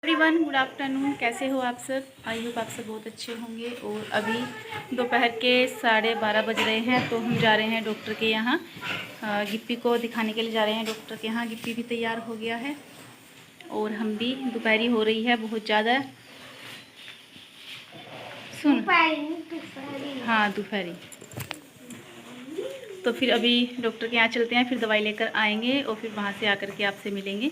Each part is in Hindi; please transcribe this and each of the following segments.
Everyone, good afternoon. कैसे हो आप सब? आई होप आप सब बहुत अच्छे होंगे। और अभी दोपहर के 12:30 बज रहे हैं, तो हम जा रहे हैं डॉक्टर के यहाँ। गिप्पी को दिखाने के लिए जा रहे हैं डॉक्टर के यहाँ। गिप्पी भी तैयार हो गया है और हम भी। दोपहरी हो रही है बहुत ज़्यादा। सुन, हाँ दोपहरी। तो फिर अभी डॉक्टर के यहाँ चलते हैं, फिर दवाई लेकर आएंगे और फिर वहाँ से आकर के आपसे मिलेंगे।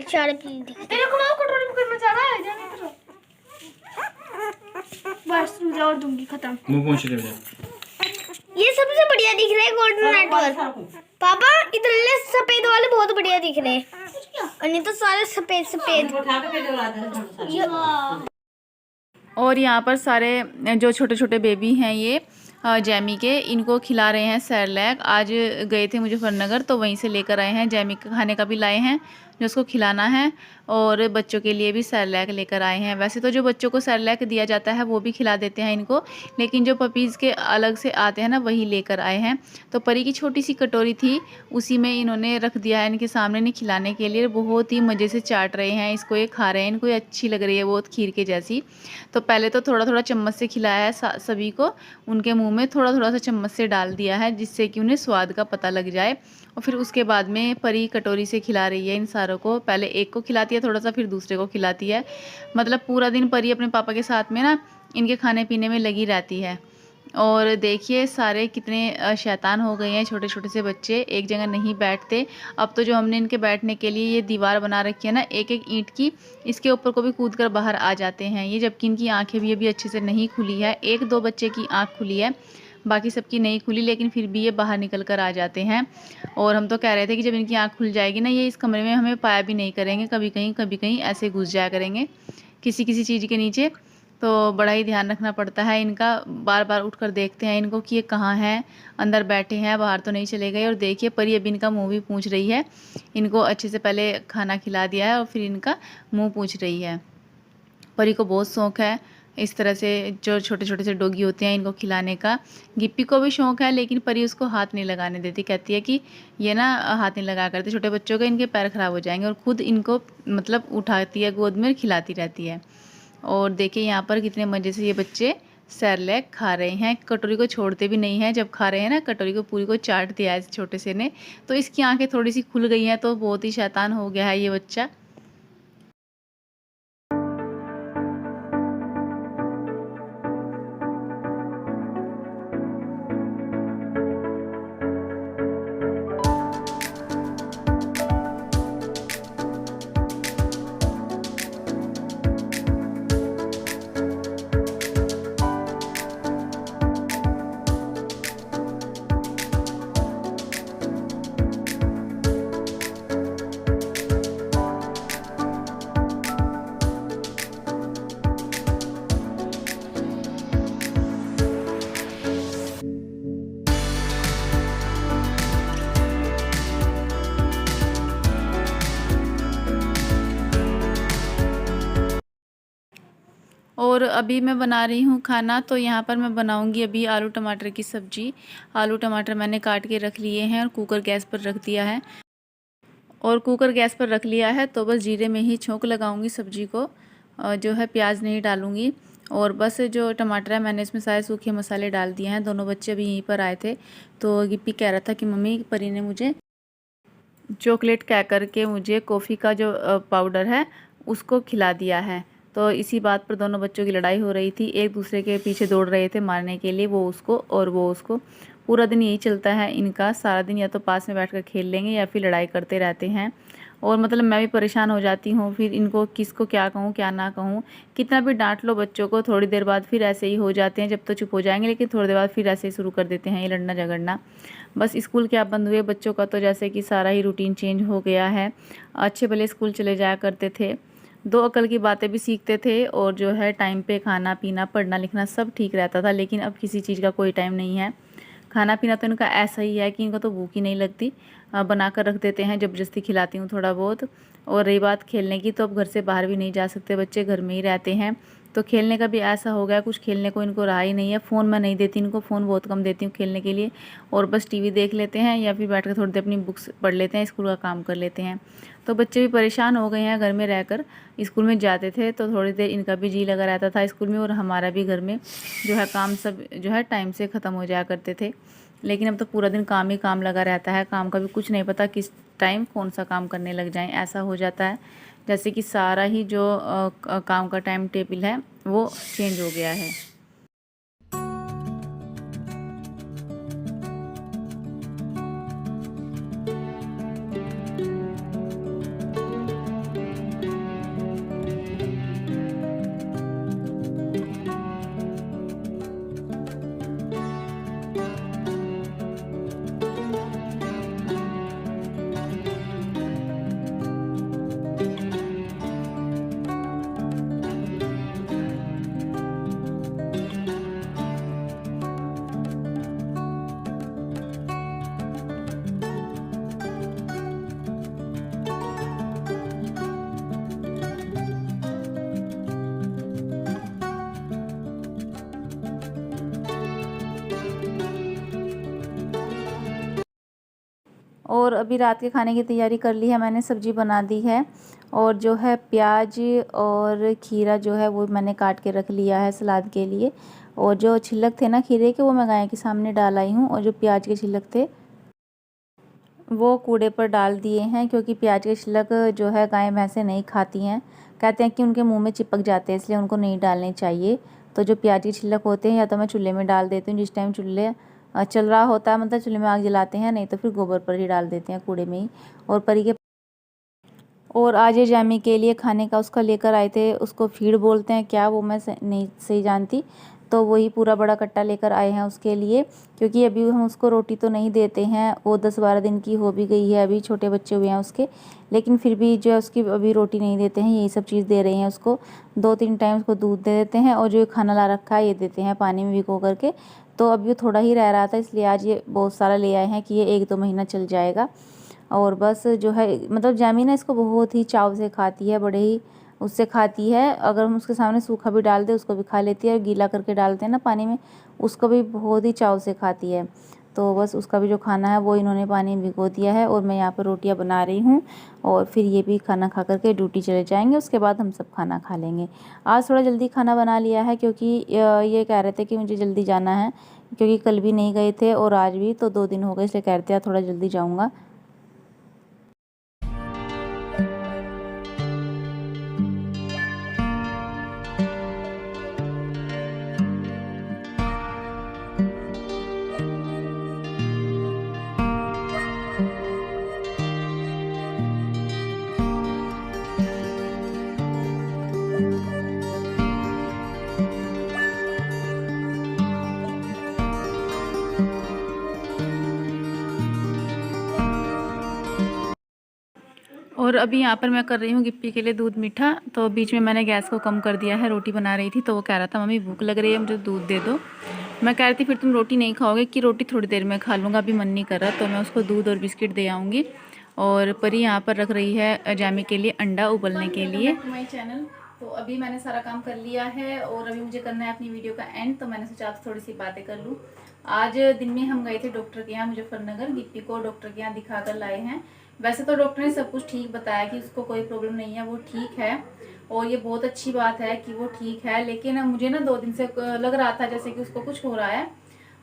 सारे पीले तेरे को मैं कटोरी में करना चाह रहा है। जाने करो बस और दूंगी, खत्म। मुंह पहुंच ले। ये सबसे बढ़िया दिख रहे हैं गोल्डन नेटवर्क। पापा इधर सफेद वाले बहुत बढ़िया दिख रहे हैं, और नहीं तो सारे सफेद सफेद। और यहाँ पर सारे जो छोटे छोटे बेबी हैं ये जैमी के, इनको खिला रहे हैं सेरेलैक। आज गए थे मुजफ्फरनगर तो वहीं से लेकर आए हैं। जैमी के खाने का भी लाए हैं जो उसको खिलाना है, और बच्चों के लिए भी सेरेलैक लेकर आए हैं। वैसे तो जो बच्चों को सेरेलैक दिया जाता है वो भी खिला देते हैं इनको, लेकिन जो पपीज़ के अलग से आते हैं ना वही लेकर आए हैं। तो परी की छोटी सी कटोरी थी, उसी में इन्होंने रख दिया है इनके सामने नहीं खिलाने के लिए। बहुत ही मज़े से चाट रहे हैं इसको, ये खा रहे हैं। इनको ये अच्छी लग रही है बहुत, खीर के जैसी। तो पहले तो थोड़ा थोड़ा चम्मच से खिलाया है सभी को, उनके मुंह में थोड़ा थोड़ा सा चम्मच से डाल दिया है, जिससे कि उन्हें स्वाद का पता लग जाए। और फिर उसके बाद में परी कटोरी से खिला रही है इन सारों को। पहले एक को खिलाती है थोड़ा सा, फिर दूसरे को खिलाती है। मतलब पूरा दिन परी अपने पापा के साथ में ना इनके खाने पीने में लगी रहती है। और देखिए सारे कितने शैतान हो गए हैं, छोटे छोटे से बच्चे एक जगह नहीं बैठते। अब तो जो हमने इनके बैठने के लिए ये दीवार बना रखी है ना एक एक ईंट की, इसके ऊपर को भी कूद कर बाहर आ जाते हैं ये। जबकि इनकी आंखें भी अभी अच्छे से नहीं खुली है। एक दो बच्चे की आंख खुली है, बाकी सबकी नहीं खुली, लेकिन फिर भी ये बाहर निकल कर आ जाते हैं। और हम तो कह रहे थे कि जब इनकी आंख खुल जाएगी ना, ये इस कमरे में हमें पाया भी नहीं करेंगे। कभी कहीं ऐसे घुस जाया करेंगे किसी किसी चीज़ के नीचे। तो बड़ा ही ध्यान रखना पड़ता है इनका। बार बार उठकर देखते हैं इनको कि ये कहाँ हैं, अंदर बैठे हैं, बाहर तो नहीं चले गए। और देखिए परी अभी इनका मुंह भी पूछ रही है। इनको अच्छे से पहले खाना खिला दिया है और फिर इनका मुंह पूछ रही है। परी को बहुत शौक़ है इस तरह से जो छोटे छोटे से डॉगी होते हैं इनको खिलाने का। गिप्पी को भी शौक़ है, लेकिन परी उसको हाथ नहीं लगाने देती। कहती है कि ये ना हाथ नहीं लगा करते छोटे बच्चों के, इनके पैर ख़राब हो जाएंगे। और ख़ुद इनको मतलब उठाती है गोद में, खिलाती रहती है। और देखिए यहाँ पर कितने मज़े से ये बच्चे सेरेलैक खा रहे हैं। कटोरी को छोड़ते भी नहीं हैं, जब खा रहे हैं ना कटोरी को पूरी को चाट दिया है इस छोटे से ने। तो इसकी आंखें थोड़ी सी खुल गई हैं, तो बहुत ही शैतान हो गया है ये बच्चा। और अभी मैं बना रही हूँ खाना। तो यहाँ पर मैं बनाऊँगी अभी आलू टमाटर की सब्ज़ी। आलू टमाटर मैंने काट के रख लिए हैं और कुकर गैस पर रख दिया है। और कुकर गैस पर रख लिया है तो बस जीरे में ही छौंक लगाऊंगी सब्ज़ी को, जो है प्याज नहीं डालूँगी। और बस जो टमाटर है मैंने इसमें सारे सूखे मसाले डाल दिए हैं। दोनों बच्चे अभी यहीं पर आए थे, तो गिप्पी कह रहा था कि मम्मी परी ने मुझे चॉकलेट कह करके मुझे कॉफ़ी का जो पाउडर है उसको खिला दिया है। तो इसी बात पर दोनों बच्चों की लड़ाई हो रही थी, एक दूसरे के पीछे दौड़ रहे थे मारने के लिए, वो उसको और वो उसको। पूरा दिन यही चलता है इनका, सारा दिन या तो पास में बैठकर खेल लेंगे या फिर लड़ाई करते रहते हैं। और मतलब मैं भी परेशान हो जाती हूँ, फिर इनको किसको क्या कहूँ क्या ना कहूँ। कितना भी डांट लो बच्चों को, थोड़ी देर बाद फिर ऐसे ही हो जाते हैं, जब तो चुप हो जाएंगे लेकिन थोड़ी देर बाद फिर ऐसे ही शुरू कर देते हैं ये लड़ना झगड़ना। बस स्कूल क्या बंद हुए बच्चों का, तो जैसे कि सारा ही रूटीन चेंज हो गया है। अच्छे भले स्कूल चले जाया करते थे, 2 अकल की बातें भी सीखते थे, और जो है टाइम पे खाना पीना पढ़ना लिखना सब ठीक रहता था। लेकिन अब किसी चीज़ का कोई टाइम नहीं है। खाना पीना तो इनका ऐसा ही है कि इनको तो भूख ही नहीं लगती, बना कर रख देते हैं, ज़बरदस्ती खिलाती हूँ थोड़ा बहुत। और रही बात खेलने की, तो अब घर से बाहर भी नहीं जा सकते बच्चे, घर में ही रहते हैं। तो खेलने का भी ऐसा हो गया, कुछ खेलने को इनको रहा ही नहीं है। फ़ोन मैं नहीं देती इनको, फ़ोन बहुत कम देती हूँ खेलने के लिए, और बस टीवी देख लेते हैं या फिर बैठ कर थोड़ी देर अपनी बुक्स पढ़ लेते हैं, स्कूल का काम कर लेते हैं। तो बच्चे भी परेशान हो गए हैं घर में रहकर। स्कूल में जाते थे तो थोड़ी देर इनका भी जी लगा रहता था स्कूल में, और हमारा भी घर में जो है काम सब जो है टाइम से ख़त्म हो जाया करते थे। लेकिन अब तो पूरा दिन काम ही काम लगा रहता है, काम का भी कुछ नहीं पता किस टाइम कौन सा काम करने लग जाएं। ऐसा हो जाता है जैसे कि सारा ही जो काम का टाइम टेबल है वो चेंज हो गया है। और अभी रात के खाने की तैयारी कर ली है मैंने, सब्ज़ी बना दी है, और जो है प्याज और खीरा जो है वो मैंने काट के रख लिया है सलाद के लिए। और जो छिलक थे ना खीरे के, वो मैं गाय के सामने डाल आई हूँ, और जो प्याज के छिलक थे वो कूड़े पर डाल दिए हैं, क्योंकि प्याज के छिलक जो है गाय भैंसें नहीं खाती हैं। कहते हैं कि उनके मुंह में चिपक जाते हैं, इसलिए उनको नहीं डालने चाहिए। तो जो प्याज के छिलक होते हैं या तो मैं चूल्हे में डाल देती हूँ, जिस टाइम चूल्हे चल रहा होता है, मतलब चूल्हे में आग जलाते हैं, नहीं तो फिर गोबर पर ही डाल देते हैं, कूड़े में ही। और परी के और आज ये जैमी के लिए खाने का उसका लेकर आए थे, उसको फीड बोलते हैं क्या वो मैं नहीं सही जानती। तो वही पूरा बड़ा कट्टा लेकर आए हैं उसके लिए, क्योंकि अभी हम उसको रोटी तो नहीं देते हैं, वो 10-12 दिन की हो भी गई है, अभी छोटे बच्चे हुए हैं उसके। लेकिन फिर भी जो है उसकी अभी रोटी नहीं देते हैं, यही सब चीज़ दे रहे हैं उसको। 2-3 टाइम उसको दूध दे देते हैं, और जो खाना ला रखा है ये देते हैं पानी में भिगो करके। तो अभी वो थोड़ा ही रह रहा था, इसलिए आज ये बहुत सारा ले आए हैं कि ये 1-2 महीना चल जाएगा। और बस जो है मतलब जैमी ना इसको बहुत ही चाव से खाती है, बड़े ही उससे खाती है। अगर हम उसके सामने सूखा भी डाल दें उसको भी खा लेती है, और गीला करके डालते हैं ना पानी में, उसको भी बहुत ही चाव से खाती है। तो बस उसका भी जो खाना है वो इन्होंने पानी में भिगो दिया है, और मैं यहाँ पर रोटियाँ बना रही हूँ, और फिर ये भी खाना खा करके ड्यूटी चले जाएंगे, उसके बाद हम सब खाना खा लेंगे। आज थोड़ा जल्दी खाना बना लिया है, क्योंकि ये कह रहे थे कि मुझे जल्दी जाना है, क्योंकि कल भी नहीं गए थे और आज भी, तो 2 दिन हो गए, इसलिए कह रहे थे थोड़ा जल्दी जाऊँगा। और अभी यहाँ पर मैं कर रही हूँ गिप्पी के लिए दूध मीठा। तो बीच में मैंने गैस को कम कर दिया है, रोटी बना रही थी, तो वो कह रहा था मम्मी भूख लग रही है मुझे दूध दे दो। मैं कह रही थी फिर तुम रोटी नहीं खाओगे, कि रोटी थोड़ी देर में खा लूँगा, अभी मन नहीं कर रहा। तो मैं उसको दूध और बिस्किट दे आऊँगी। और परी यहाँ पर रख रही है जैमी के लिए अंडा उबलने के लिए। माय चैनल, तो अभी मैंने सारा काम कर लिया है, और अभी मुझे करना है अपनी वीडियो का एंड। तो मैंने सोचा थोड़ी सी बातें कर लूँ। आज दिन में हम गए थे डॉक्टर के यहाँ मुजफ्फरनगर, गिप्पी को डॉक्टर के यहाँ दिखा कर लाए हैं। वैसे तो डॉक्टर ने सब कुछ ठीक बताया कि उसको कोई प्रॉब्लम नहीं है, वो ठीक है, और ये बहुत अच्छी बात है कि वो ठीक है। लेकिन मुझे ना 2 दिन से लग रहा था जैसे कि उसको कुछ हो रहा है,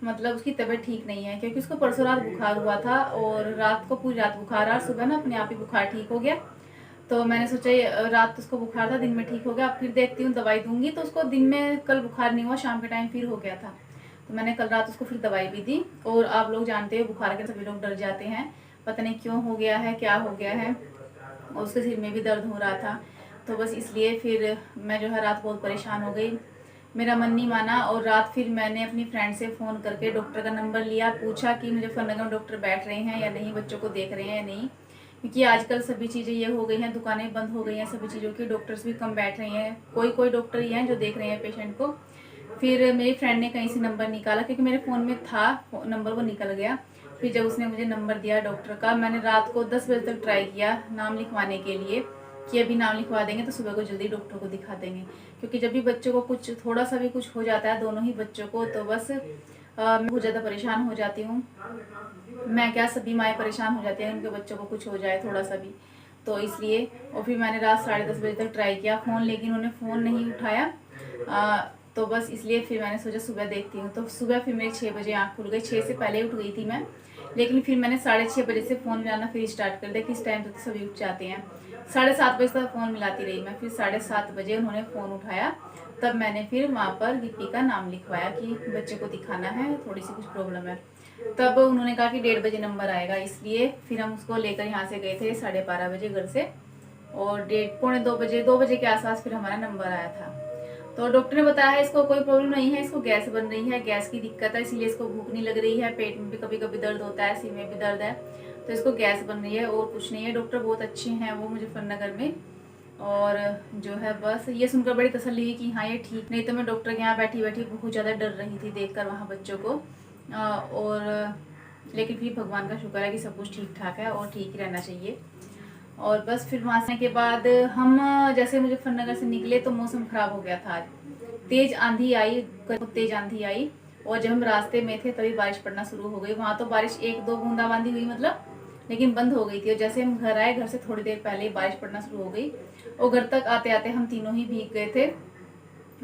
मतलब उसकी तबीयत ठीक नहीं है, क्योंकि उसको परसों रात बुखार हुआ था, और रात को पूरी रात बुखार रहा, सुबह ना अपने आप ही बुखार ठीक हो गया। तो मैंने सोचा रात उसको बुखार था, दिन में ठीक हो गया, अब फिर देखती हूँ दवाई दूंगी। तो उसको दिन में कल बुखार नहीं हुआ, शाम के टाइम फिर हो गया था, तो मैंने कल रात उसको फिर दवाई भी दी। और आप लोग जानते हो बुखार के सभी लोग डर जाते हैं, पता नहीं क्यों हो गया है, क्या हो गया है। और उसके सिर में भी दर्द हो रहा था। तो बस इसलिए फिर मैं जो है रात बहुत परेशान हो गई, मेरा मन नहीं माना। और रात फिर मैंने अपनी फ्रेंड से फ़ोन करके डॉक्टर का नंबर लिया, पूछा कि मुजफ्फरनगर में डॉक्टर बैठ रहे हैं या नहीं, बच्चों को देख रहे हैं या नहीं, क्योंकि आजकल सभी चीज़ें ये हो गई हैं, दुकानें बंद हो गई हैं सभी चीज़ों की, डॉक्टर्स भी कम बैठ रहे हैं, कोई कोई डॉक्टर ही हैं जो देख रहे हैं पेशेंट को। फिर मेरी फ्रेंड ने कहीं से नंबर निकाला, क्योंकि मेरे फ़ोन में था नंबर, वो निकल गया। फिर जब उसने मुझे नंबर दिया डॉक्टर का, मैंने रात को 10 बजे तक ट्राई किया नाम लिखवाने के लिए कि अभी नाम लिखवा देंगे तो सुबह को जल्दी डॉक्टर को दिखा देंगे, क्योंकि जब भी बच्चों को कुछ थोड़ा सा भी कुछ हो जाता है, दोनों ही बच्चों को, तो बस मैं बहुत ज़्यादा परेशान हो जाती हूँ। मैं क्या, सभी माएँ परेशान हो जाती हैं उनके बच्चों को कुछ हो जाए थोड़ा सा भी, तो इसलिए। और फिर मैंने रात 10:30 बजे तक ट्राई किया फ़ोन, लेकिन उन्होंने फ़ोन नहीं उठाया। तो बस इसलिए फिर मैंने सोचा सुबह देखती हूँ। तो सुबह फिर मेरी 6 बजे आँख खुल गई, 6 से पहले उठ गई थी मैं, लेकिन फिर मैंने 6:30 बजे से फ़ोन मिलाना फिर स्टार्ट कर दिया, किस टाइम तक तो सभी उठ जाते हैं। 7:30 बजे तक फ़ोन मिलाती रही मैं, फिर 7:30 बजे उन्होंने फ़ोन उठाया, तब मैंने फिर वहाँ पर गिप्पी का नाम लिखवाया कि बच्चे को दिखाना है, थोड़ी सी कुछ प्रॉब्लम है। तब उन्होंने कहा कि 1:30 बजे नंबर आएगा, इसलिए फिर हम उसको लेकर यहाँ से गए थे 12:30 बजे घर से, और 2 बजे के आसपास फिर हमारा नंबर आया था। तो डॉक्टर ने बताया है इसको कोई प्रॉब्लम नहीं है, इसको गैस बन रही है, गैस की दिक्कत है, इसीलिए इसको भूख नहीं लग रही है, पेट में भी कभी कभी दर्द होता है, सिर में भी दर्द है, तो इसको गैस बन रही है और कुछ नहीं है। डॉक्टर बहुत अच्छे हैं वो मुजफ्फरनगर में, और जो है बस ये सुनकर बड़ी तसल्ली हुई कि हाँ ये ठीक। नहीं तो मैं डॉक्टर के यहाँ बैठी बैठी बहुत ज़्यादा डर रही थी देखकर वहाँ बच्चों को, और लेकिन फिर भगवान का शुक्र है कि सब कुछ ठीक ठाक है और ठीक ही रहना चाहिए। और बस फिर वहाँ से के बाद हम जैसे मुजफ्फरनगर से निकले तो मौसम ख़राब हो गया था, आज तेज़ आंधी आई, तेज़ आंधी आई, और जब हम रास्ते में थे तभी बारिश पड़ना शुरू हो गई। वहाँ तो बारिश 1-2 बूंदाबांदी हुई मतलब, लेकिन बंद हो गई थी। और जैसे हम घर आए, घर से थोड़ी देर पहले ही बारिश पड़ना शुरू हो गई, और घर तक आते आते हम तीनों ही भीग गए थे।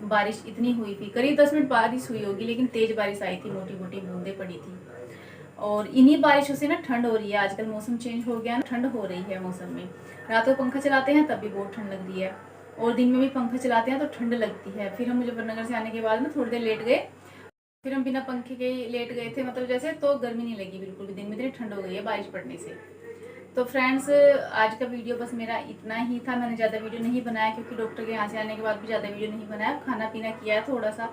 बारिश इतनी हुई थी, करीब 10 मिनट बारिश हुई होगी, लेकिन तेज़ बारिश आई थी, मोटी मोटी बूंदें पड़ी थी। और इन्हीं बारिशों से ना ठंड हो रही है, आजकल मौसम चेंज हो गया ना, ठंड हो रही है मौसम में। रात को पंखा चलाते हैं तब भी बहुत ठंड लग रही है, और दिन में भी पंखा चलाते हैं तो ठंड लगती है। फिर हम मुजफ्फरनगर से आने के बाद ना थोड़ी देर लेट गए, फिर हम बिना पंखे के लेट गए थे, मतलब जैसे, तो गर्मी नहीं लगी बिल्कुल भी, दिन में इतनी ठंड हो गई है बारिश पड़ने से। तो फ्रेंड्स, आज का वीडियो बस मेरा इतना ही था, मैंने ज़्यादा वीडियो नहीं बनाया, क्योंकि डॉक्टर के यहाँ से आने के बाद भी ज़्यादा वीडियो नहीं बनाया, खाना पीना किया है थोड़ा सा।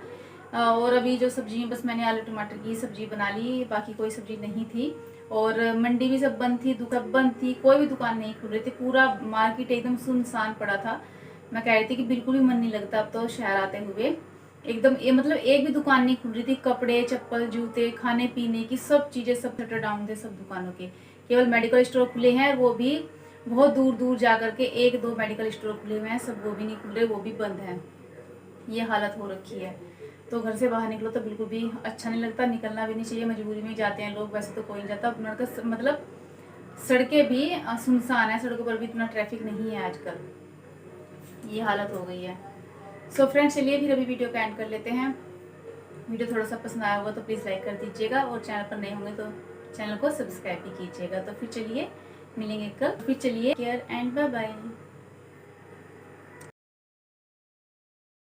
और अभी जो सब्जी, बस मैंने आलू टमाटर की सब्जी बना ली, बाकी कोई सब्जी नहीं थी। और मंडी भी सब बंद थी, दुकान बंद थी, कोई भी दुकान नहीं खुल रही थी, पूरा मार्केट एकदम सुनसान पड़ा था। मैं कह रही थी कि बिल्कुल भी मन नहीं लगता अब तो शहर आते हुए, एकदम ये मतलब एक भी दुकान नहीं खुल रही थी। कपड़े, चप्पल, जूते, खाने पीने की सब चीज़ें, सब शटर डाउन थे सब दुकानों के, केवल मेडिकल स्टोर खुले हैं, वो भी बहुत दूर दूर जा करके 1-2 मेडिकल स्टोर खुले हुए हैं, सब वो भी नहीं खुल रहे, वो भी बंद हैं। ये हालत हो रखी है। तो घर से बाहर निकलो तो बिल्कुल भी अच्छा नहीं लगता, निकलना भी नहीं चाहिए, मजबूरी में जाते हैं लोग, वैसे तो कोई नहीं जाता। मतलब सड़कें भी सुनसान है, सड़कों पर भी इतना ट्रैफिक नहीं है आजकल, ये हालत हो गई है। सो फ्रेंड्स, चलिए फिर अभी वीडियो का एंड कर लेते हैं। वीडियो थोड़ा सा पसंद आया होगा तो प्लीज़ लाइक कर दीजिएगा, और चैनल पर नए होंगे तो चैनल को सब्सक्राइब भी कीजिएगा। तो फिर चलिए मिलेंगे कल, फिर चलिए केयर एंड बाय बाय।